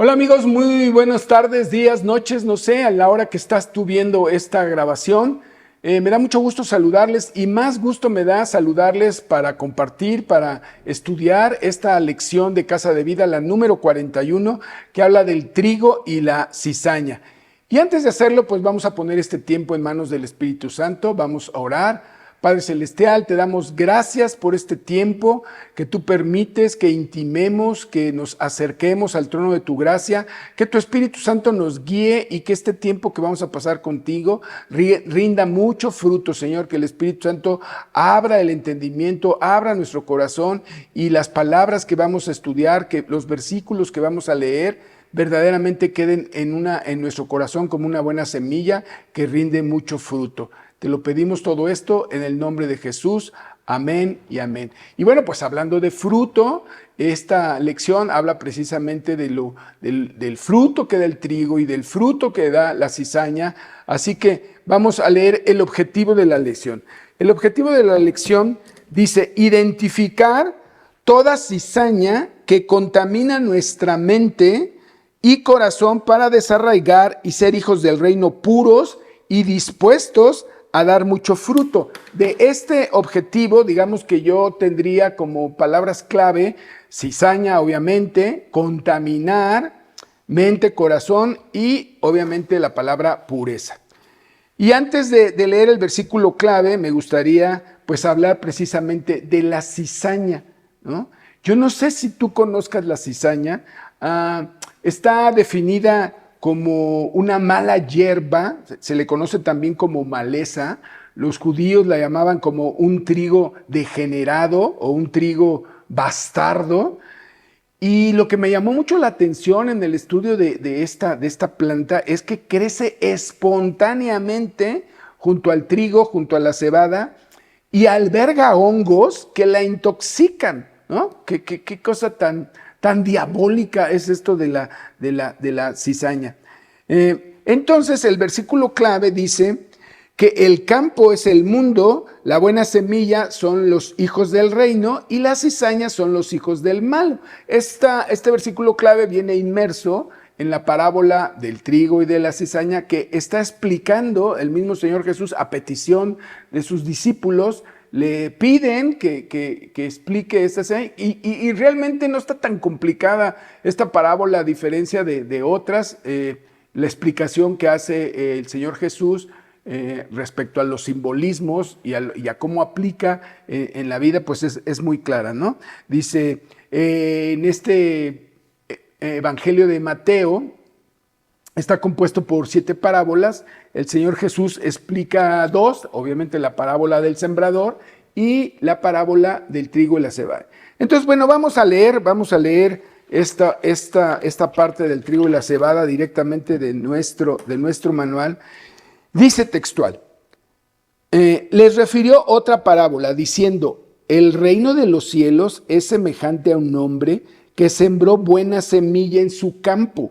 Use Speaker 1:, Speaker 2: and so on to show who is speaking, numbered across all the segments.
Speaker 1: Hola amigos, muy buenas tardes, días, noches, no sé, a la hora que estás tú viendo esta grabación. Me da mucho gusto saludarles y más gusto me da saludarles para compartir, para estudiar esta lección de Casa de Vida, la número 41, que habla del trigo y la cizaña. Y antes de hacerlo, pues vamos a poner este tiempo en manos del Espíritu Santo, vamos a orar. Padre Celestial, te damos gracias por este tiempo que tú permites que intimemos, que nos acerquemos al trono de tu gracia, que tu Espíritu Santo nos guíe y que este tiempo que vamos a pasar contigo rinda mucho fruto, Señor, que el Espíritu Santo abra el entendimiento, abra nuestro corazón y las palabras que vamos a estudiar, que los versículos que vamos a leer, verdaderamente queden en nuestro corazón como una buena semilla que rinde mucho fruto. Te lo pedimos todo esto en el nombre de Jesús. Amén y amén. Y bueno, pues hablando de fruto, esta lección habla precisamente del fruto que da el trigo y del fruto que da la cizaña. Así que vamos a leer el objetivo de la lección. El objetivo de la lección dice: identificar toda cizaña que contamina nuestra mente y corazón para desarraigar y ser hijos del reino puros y dispuestos a dar mucho fruto. De este objetivo, digamos que yo tendría como palabras clave cizaña, obviamente, contaminar, mente, corazón y obviamente la palabra pureza. Y antes de leer el versículo clave, me gustaría pues hablar precisamente de la cizaña, ¿no? Yo no sé si tú conozcas la cizaña. Está definida como una mala hierba, se le conoce también como maleza. Los judíos la llamaban como un trigo degenerado o un trigo bastardo. Y lo que me llamó mucho la atención en el estudio de esta planta es que crece espontáneamente junto al trigo, junto a la cebada, y alberga hongos que la intoxican, ¿no? ¿Qué cosa tan diabólica es esto de la cizaña? Entonces el versículo clave dice que el campo es el mundo, la buena semilla son los hijos del reino y la cizaña son los hijos del mal. Este versículo clave viene inmerso en la parábola del trigo y de la cizaña que está explicando el mismo Señor Jesús a petición de sus discípulos. Le piden que explique esta cizaña y realmente no está tan complicada esta parábola a diferencia de otras. La explicación que hace el Señor Jesús respecto a los simbolismos y a cómo aplica en la vida, pues es muy clara, ¿no? Dice, en este Evangelio de Mateo, está compuesto por 7 parábolas. El Señor Jesús explica 2, obviamente la parábola del sembrador y la parábola del trigo y la cebada. Entonces, bueno, vamos a leer esta parte del trigo y la cebada directamente de nuestro manual. Dice textual: les refirió otra parábola diciendo: el reino de los cielos es semejante a un hombre que sembró buena semilla en su campo.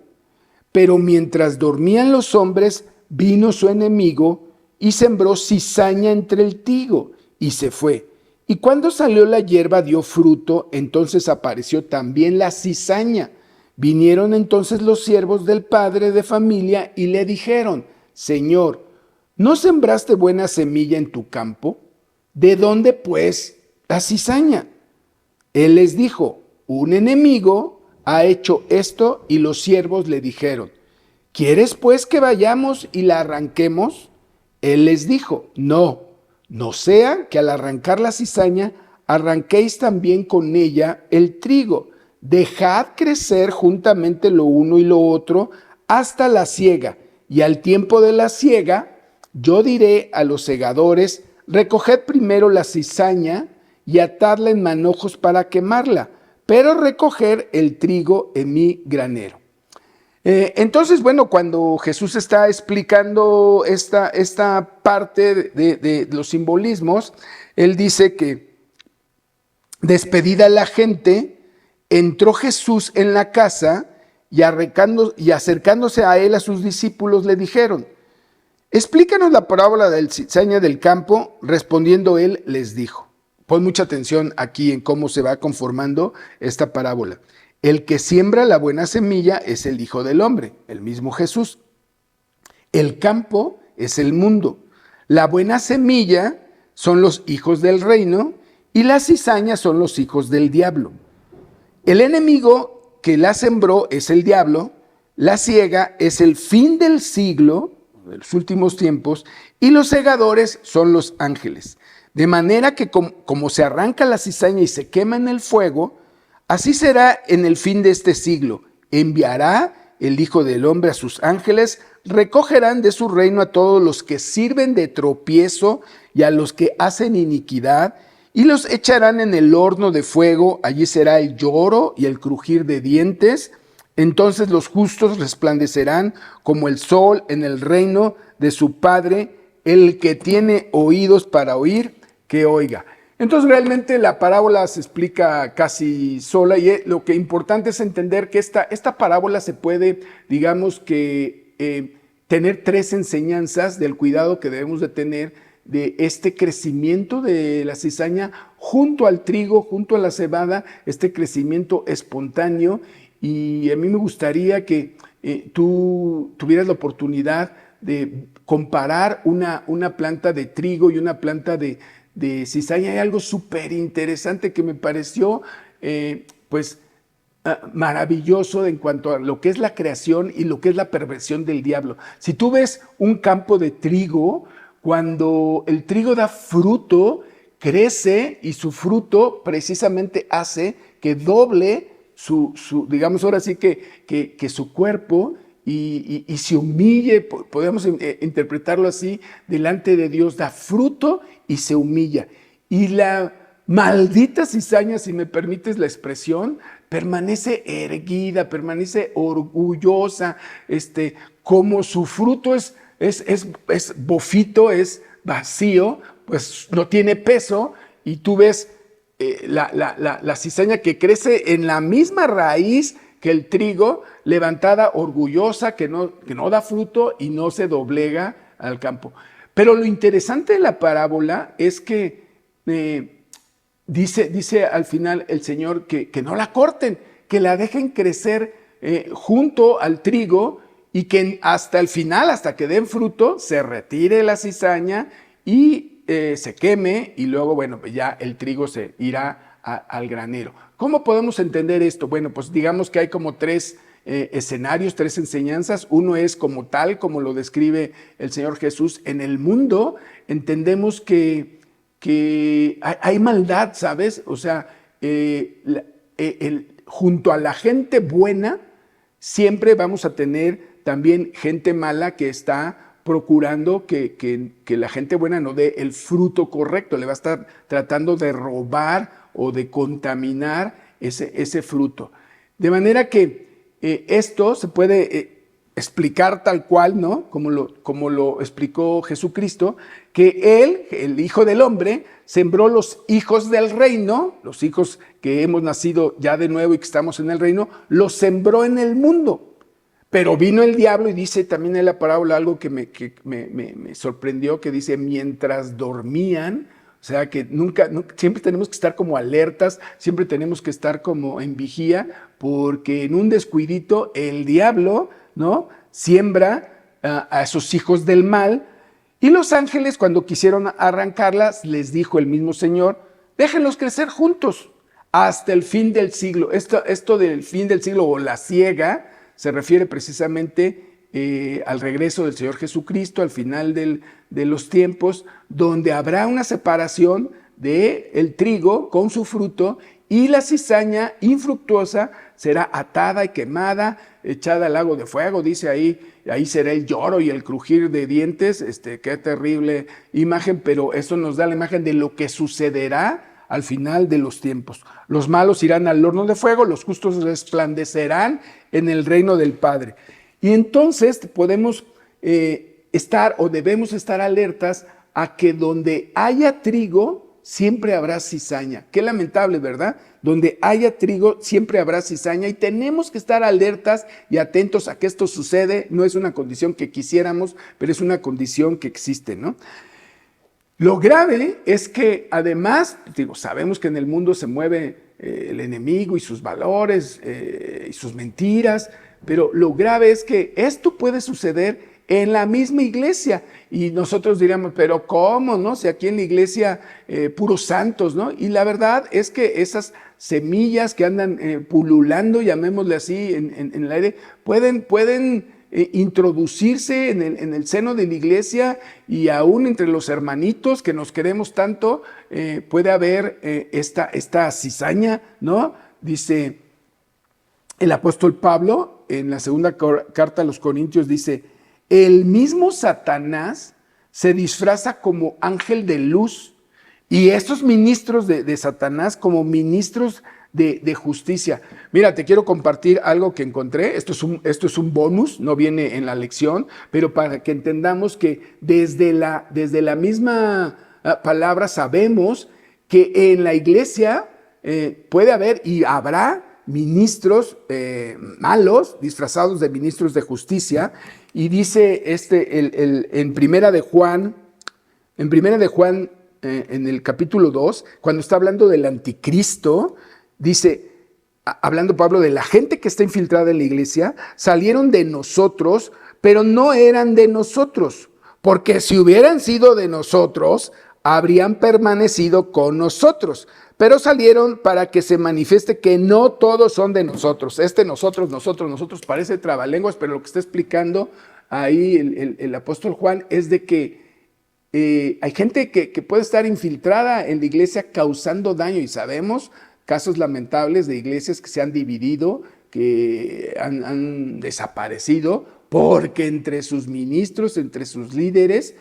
Speaker 1: Pero mientras dormían los hombres, vino su enemigo y sembró cizaña entre el trigo y se fue. Y cuando salió la hierba dio fruto, entonces apareció también la cizaña. Vinieron entonces los siervos del padre de familia y le dijeron: Señor, ¿no sembraste buena semilla en tu campo? ¿De dónde pues la cizaña? Él les dijo: un enemigo ha hecho esto. Y los siervos le dijeron: ¿quieres pues que vayamos y la arranquemos? Él les dijo: no sea que al arrancar la cizaña arranquéis también con ella el trigo. Dejad crecer juntamente lo uno y lo otro hasta la siega, y al tiempo de la siega yo diré a los segadores: recoged primero la cizaña y atadla en manojos para quemarla, pero recoger el trigo en mi granero. Entonces, bueno, cuando Jesús está explicando esta parte de los simbolismos, él dice que despedida la gente, entró Jesús en la casa y acercándose a él, a sus discípulos, le dijeron: explícanos la parábola del cizaña del campo. Respondiendo él, les dijo. Pon mucha atención aquí en cómo se va conformando esta parábola. El que siembra la buena semilla es el Hijo del Hombre, el mismo Jesús. El campo es el mundo. La buena semilla son los hijos del reino y la cizaña son los hijos del diablo. El enemigo que la sembró es el diablo, la siega es el fin del siglo, de los últimos tiempos, y los segadores son los ángeles. De manera que como se arranca la cizaña y se quema en el fuego, así será en el fin de este siglo. Enviará el Hijo del Hombre a sus ángeles, recogerán de su reino a todos los que sirven de tropiezo y a los que hacen iniquidad, y los echarán en el horno de fuego. Allí será el lloro y el crujir de dientes. Entonces los justos resplandecerán como el sol en el reino de su Padre. El que tiene oídos para oír, que oiga. Entonces realmente la parábola se explica casi sola, y lo que importante es entender que esta parábola se puede, digamos que, tener tres enseñanzas del cuidado que debemos de tener de este crecimiento de la cizaña junto al trigo, junto a la cebada, este crecimiento espontáneo. Y a mí me gustaría que tú tuvieras la oportunidad de comparar una planta de trigo y una planta de cizaña. Hay algo súper interesante que me pareció maravilloso en cuanto a lo que es la creación y lo que es la perversión del diablo. Si tú ves un campo de trigo, cuando el trigo da fruto, crece, y su fruto precisamente hace que doble digamos ahora sí que su cuerpo y se humille, podemos interpretarlo así, delante de Dios, da fruto y se humilla. Y la maldita cizaña, si me permites la expresión, permanece erguida, permanece orgullosa, como su fruto es bofito, es vacío, pues no tiene peso, y tú ves la cizaña que crece en la misma raíz que el trigo, levantada, orgullosa, que no da fruto y no se doblega al campo. Pero lo interesante de la parábola es que dice al final el Señor que no la corten, que la dejen crecer junto al trigo, y que hasta el final, hasta que den fruto, se retire la cizaña y se queme, y luego, bueno, pues ya el trigo se irá al granero. ¿Cómo podemos entender esto? Bueno, pues digamos que hay como tres escenarios, tres enseñanzas. Uno es como tal, como lo describe el Señor Jesús. En el mundo entendemos que hay maldad, ¿sabes? O sea, junto a la gente buena siempre vamos a tener también gente mala que está procurando que la gente buena no dé el fruto correcto, le va a estar tratando de robar o de contaminar ese fruto. De manera que esto se puede explicar tal cual, ¿no? Como lo explicó Jesucristo, que Él, el Hijo del Hombre, sembró los hijos del reino, los hijos que hemos nacido ya de nuevo y que estamos en el reino, los sembró en el mundo. Pero vino el diablo, y dice también en la parábola algo que me sorprendió, que dice, mientras dormían. O sea, que siempre tenemos que estar como alertas, siempre tenemos que estar como en vigía, porque en un descuidito el diablo, ¿no?, siembra a esos hijos del mal. Y los ángeles, cuando quisieron arrancarlas, les dijo el mismo Señor, déjenlos crecer juntos hasta el fin del siglo. Esto del fin del siglo, o la siega, se refiere precisamente al regreso del Señor Jesucristo, al final de los tiempos, donde habrá una separación del trigo con su fruto, y la cizaña infructuosa será atada y quemada, echada al lago de fuego. Dice ahí será el lloro y el crujir de dientes. Qué terrible imagen, pero eso nos da la imagen de lo que sucederá al final de los tiempos. Los malos irán al horno de fuego, los justos resplandecerán en el reino del Padre. Y entonces podemos estar, o debemos estar alertas a que donde haya trigo, siempre habrá cizaña. Qué lamentable, ¿verdad? Donde haya trigo, siempre habrá cizaña, y tenemos que estar alertas y atentos a que esto sucede. No es una condición que quisiéramos, pero es una condición que existe, ¿no? Lo grave es que además, sabemos que en el mundo se mueve el enemigo y sus valores y sus mentiras, pero lo grave es que esto puede suceder en la misma iglesia. Y nosotros diríamos, pero ¿cómo? ¿No? Si aquí en la iglesia puros santos, ¿no? Y la verdad es que esas semillas que andan pululando, llamémosle así, en el aire, pueden introducirse en el seno de la iglesia y aún entre los hermanitos que nos queremos tanto, puede haber esta cizaña, ¿no? Dice el apóstol Pablo en la segunda carta a los Corintios, dice, el mismo Satanás se disfraza como ángel de luz y estos ministros de Satanás como ministros de justicia. Mira, te quiero compartir algo que encontré. Esto es un bonus, no viene en la lección, pero para que entendamos que desde la misma palabra sabemos que en la iglesia puede haber y habrá ministros malos, disfrazados de ministros de justicia, y dice en Primera de Juan, en el capítulo 2, cuando está hablando del anticristo, dice, hablando Pablo de la gente que está infiltrada en la iglesia, salieron de nosotros, pero no eran de nosotros, porque si hubieran sido de nosotros, habrían permanecido con nosotros, pero salieron para que se manifieste que no todos son de nosotros. Nosotros parece trabalenguas, pero lo que está explicando ahí el apóstol Juan es de que hay gente que puede estar infiltrada en la iglesia causando daño, y sabemos casos lamentables de iglesias que se han dividido, que han desaparecido, porque entre sus ministros, entre sus líderes,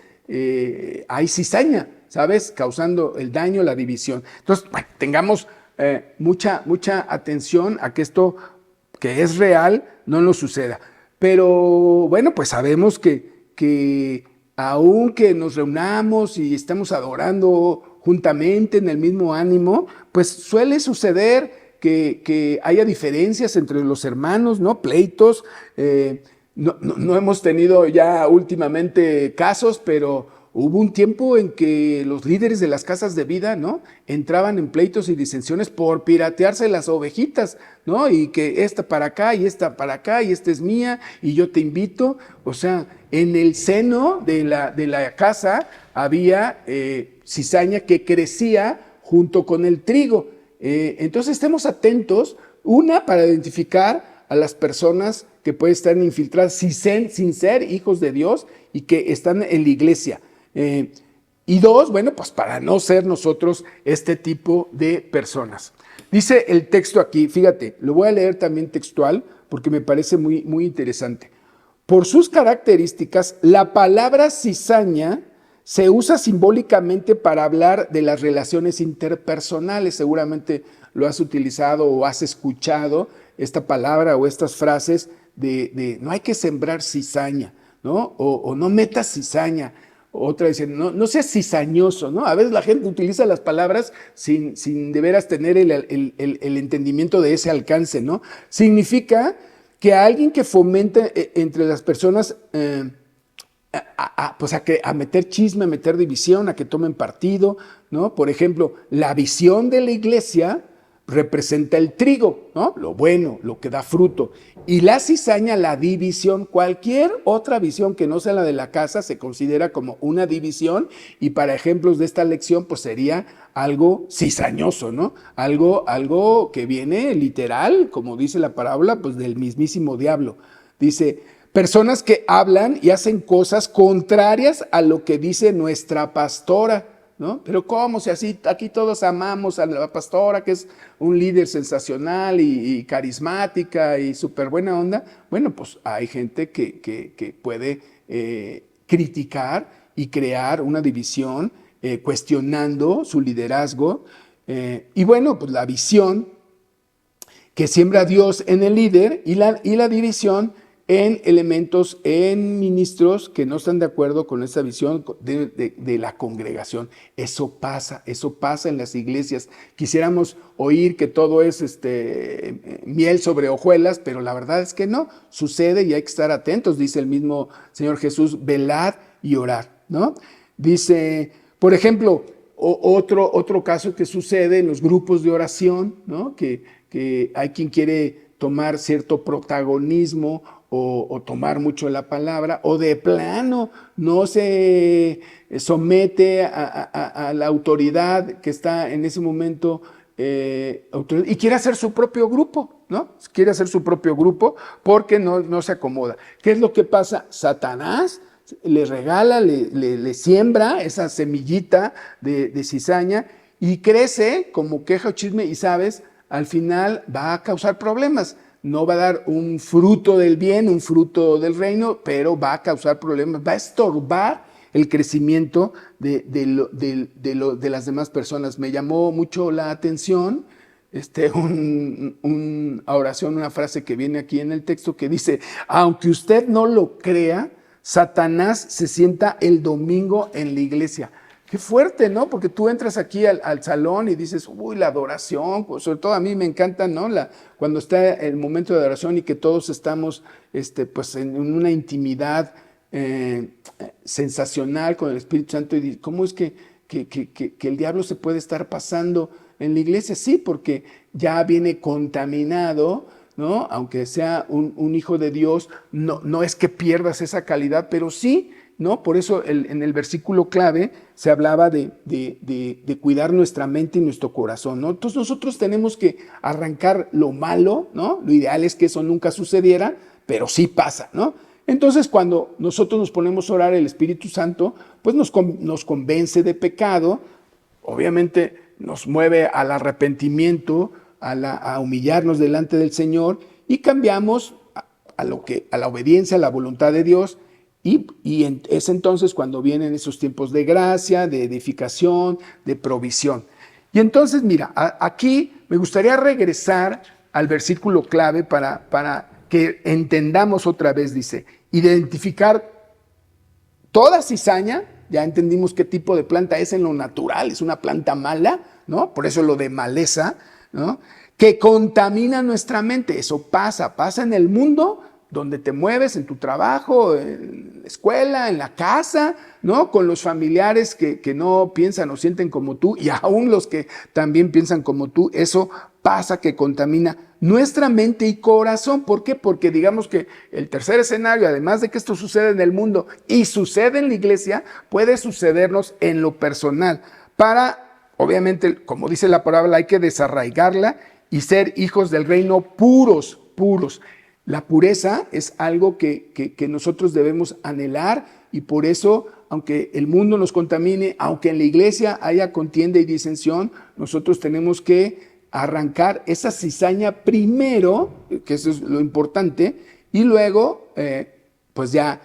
Speaker 1: hay cizaña, ¿sabes? Causando el daño, la división. Entonces, bueno, tengamos mucha atención a que esto, que es real, no nos suceda. Pero bueno, pues sabemos que aunque nos reunamos y estamos adorando juntamente en el mismo ánimo, pues suele suceder que haya diferencias entre los hermanos, ¿no? Pleitos. No hemos tenido ya últimamente casos, pero hubo un tiempo en que los líderes de las casas de vida, ¿no? Entraban en pleitos y disensiones por piratearse las ovejitas, ¿no? Y que esta para acá y esta para acá y esta es mía y yo te invito. O sea, en el seno de la casa había cizaña que crecía junto con el trigo. Entonces estemos atentos, para identificar a las personas que pueden estar infiltradas sin ser hijos de Dios y que están en la iglesia. Y dos, bueno, pues para no ser nosotros este tipo de personas. Dice el texto aquí, fíjate, lo voy a leer también textual porque me parece muy, muy interesante. Por sus características, la palabra cizaña se usa simbólicamente para hablar de las relaciones interpersonales. Seguramente lo has utilizado o has escuchado esta palabra o estas frases de no hay que sembrar cizaña, ¿no? O no metas cizaña. Otra dice, no seas cizañoso, ¿no? A veces la gente utiliza las palabras sin de veras tener el entendimiento de ese alcance, ¿no? Significa que alguien que fomenta entre las personas a meter chisme, a meter división, a que tomen partido, ¿no? Por ejemplo, la visión de la iglesia representa el trigo, ¿no? Lo bueno, lo que da fruto. Y la cizaña, la división. Cualquier otra visión que no sea la de la casa se considera como una división, y para ejemplos de esta lección, pues sería algo cizañoso, ¿no? Algo que viene literal, como dice la parábola, pues del mismísimo diablo. Dice, personas que hablan y hacen cosas contrarias a lo que dice nuestra pastora, ¿no? Pero ¿cómo? Si así aquí todos amamos a la pastora, que es un líder sensacional y carismática y súper buena onda. Bueno, pues hay gente que puede criticar y crear una división cuestionando su liderazgo. Y bueno, pues la visión que siembra Dios en el líder y la división en elementos, en ministros que no están de acuerdo con esta visión de la congregación. Eso pasa en las iglesias. Quisiéramos oír que todo es miel sobre hojuelas, pero la verdad es que no, sucede y hay que estar atentos. Dice el mismo Señor Jesús, velad y orad, ¿no? Dice, por ejemplo, Otro caso que sucede en los grupos de oración, ¿no? Que hay quien quiere tomar cierto protagonismo o tomar mucho la palabra, o de plano no se somete a la autoridad que está en ese momento y quiere hacer su propio grupo, ¿no? Quiere hacer su propio grupo porque no se acomoda. ¿Qué es lo que pasa? Satanás le regala, le siembra esa semillita de cizaña y crece como queja o chisme y sabes, al final va a causar problemas. No va a dar un fruto del bien, un fruto del reino, pero va a causar problemas, va a estorbar el crecimiento de las demás personas. Me llamó mucho la atención una oración, una frase que viene aquí en el texto que dice, aunque usted no lo crea, Satanás se sienta el domingo en la iglesia. Qué fuerte, ¿no? Porque tú entras aquí al salón y dices, uy, la adoración, pues, sobre todo a mí me encanta, ¿no? Cuando está el momento de adoración y que todos estamos pues, en una intimidad sensacional con el Espíritu Santo. Y ¿cómo es que el diablo se puede estar pasando en la iglesia? Sí, porque ya viene contaminado, ¿no? Aunque sea un hijo de Dios, no es que pierdas esa calidad, pero sí, ¿no? Por eso en el versículo clave se hablaba de cuidar nuestra mente y nuestro corazón, ¿no? Entonces nosotros tenemos que arrancar lo malo, ¿no? Lo ideal es que eso nunca sucediera, pero sí pasa, ¿no? Entonces cuando nosotros nos ponemos a orar, el Espíritu Santo pues nos convence de pecado, obviamente nos mueve al arrepentimiento, a humillarnos delante del Señor y cambiamos a la obediencia, a la voluntad de Dios. Y es entonces cuando vienen esos tiempos de gracia, de edificación, de provisión. Y entonces, mira, aquí me gustaría regresar al versículo clave para que entendamos otra vez, dice, identificar toda cizaña, ya entendimos qué tipo de planta es en lo natural, es una planta mala, ¿no? Por eso lo de maleza, ¿no? Que contamina nuestra mente. Eso pasa en el mundo donde te mueves, en tu trabajo, en la escuela, en la casa, ¿no? Con los familiares que no piensan o sienten como tú, y aún los que también piensan como tú, eso pasa, que contamina nuestra mente y corazón. ¿Por qué? Porque digamos que el tercer escenario, además de que esto sucede en el mundo y sucede en la iglesia, puede sucedernos en lo personal. Obviamente, como dice la palabra, hay que desarraigarla y ser hijos del reino puros. La pureza es algo que nosotros debemos anhelar, y por eso, aunque el mundo nos contamine, aunque en la iglesia haya contienda y disensión, nosotros tenemos que arrancar esa cizaña primero, que eso es lo importante, y luego pues ya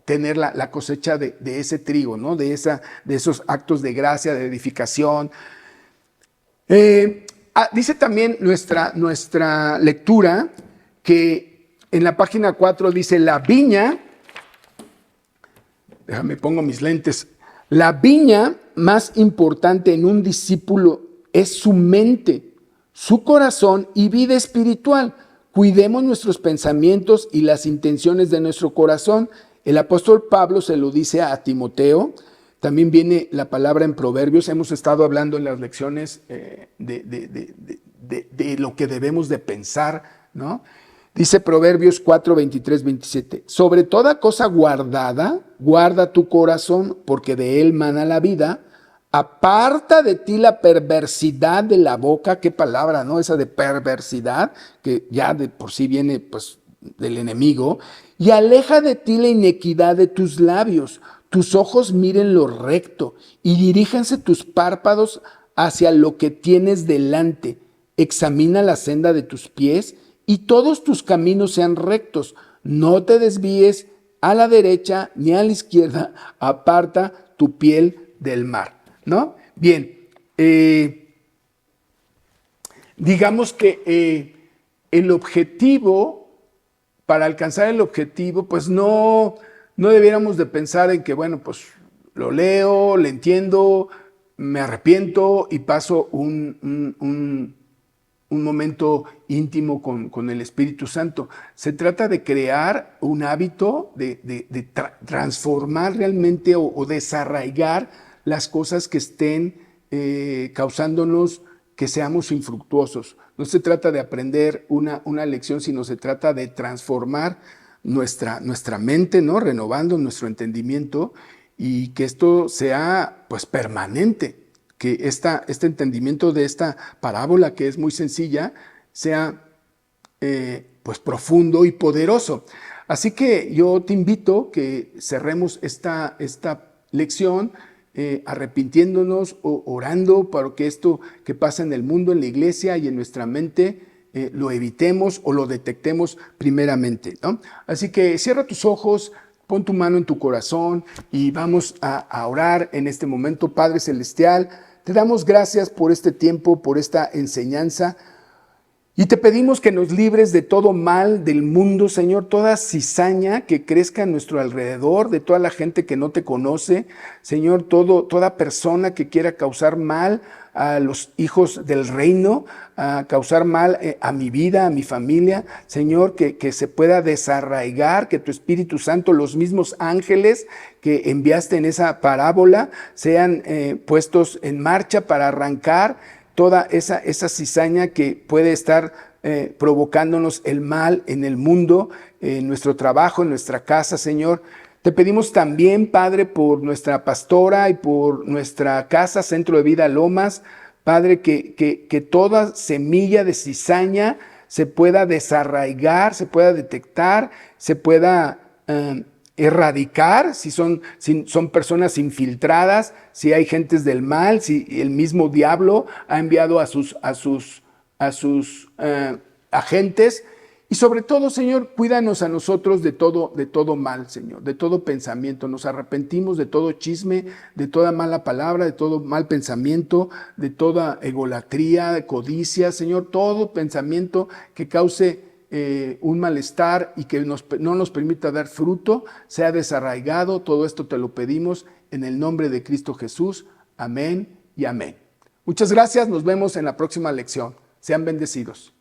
Speaker 1: tener la cosecha de ese trigo, ¿no? de esos actos de gracia, de edificación. Dice también nuestra lectura que en la página 4 dice, la viña, déjame pongo mis lentes, la viña más importante en un discípulo es su mente, su corazón y vida espiritual. Cuidemos nuestros pensamientos y las intenciones de nuestro corazón. El apóstol Pablo se lo dice a Timoteo. También viene la palabra en Proverbios. Hemos estado hablando en las lecciones de lo que debemos de pensar, ¿no? Dice Proverbios 4, 23, 27. Sobre toda cosa guardada, guarda tu corazón, porque de él mana la vida. Aparta de ti la perversidad de la boca. Qué palabra, ¿no? Esa de perversidad, que ya de por sí viene pues del enemigo. Y aleja de ti la inequidad de tus labios. Tus ojos miren lo recto y diríjanse tus párpados hacia lo que tienes delante. Examina la senda de tus pies y todos tus caminos sean rectos. No te desvíes a la derecha ni a la izquierda. Aparta tu piel del mar, ¿no? Bien, digamos que el objetivo, para alcanzar el objetivo, pues no debiéramos de pensar en que, bueno, pues lo leo, le entiendo, me arrepiento y paso un momento íntimo con el Espíritu Santo. Se trata de crear un hábito, de transformar realmente o desarraigar las cosas que estén causándonos que seamos infructuosos. No se trata de aprender una lección, sino se trata de transformar nuestra mente, ¿no? Renovando nuestro entendimiento y que esto sea pues permanente, que este entendimiento de esta parábola, que es muy sencilla, sea pues profundo y poderoso. Así que yo te invito que cerremos esta lección arrepintiéndonos o orando para que esto que pasa en el mundo, en la iglesia y en nuestra mente, lo evitemos o lo detectemos primeramente, ¿no? Así que cierra tus ojos, pon tu mano en tu corazón y vamos a orar en este momento. Padre Celestial, te damos gracias por este tiempo, por esta enseñanza. Y te pedimos que nos libres de todo mal del mundo, Señor, toda cizaña que crezca a nuestro alrededor, de toda la gente que no te conoce, Señor, toda persona que quiera causar mal a los hijos del reino, a causar mal a mi vida, a mi familia, Señor, que se pueda desarraigar, que tu Espíritu Santo, los mismos ángeles que enviaste en esa parábola, sean puestos en marcha para arrancar toda esa cizaña que puede estar provocándonos el mal en el mundo, en nuestro trabajo, en nuestra casa, Señor. Te pedimos también, Padre, por nuestra pastora y por nuestra casa, Centro de Vida Lomas, Padre, que toda semilla de cizaña se pueda desarraigar, se pueda detectar, se pueda erradicar, si son personas infiltradas, si hay gentes del mal, si el mismo diablo ha enviado a sus agentes. Y sobre todo, Señor, cuídanos a nosotros de todo mal, Señor, de todo pensamiento. Nos arrepentimos de todo chisme, de toda mala palabra, de todo mal pensamiento, de toda egolatría, de codicia, Señor, todo pensamiento que cause un malestar y que no nos permita dar fruto, sea desarraigado. Todo esto te lo pedimos en el nombre de Cristo Jesús. Amén y amén. Muchas gracias, nos vemos en la próxima lección. Sean bendecidos.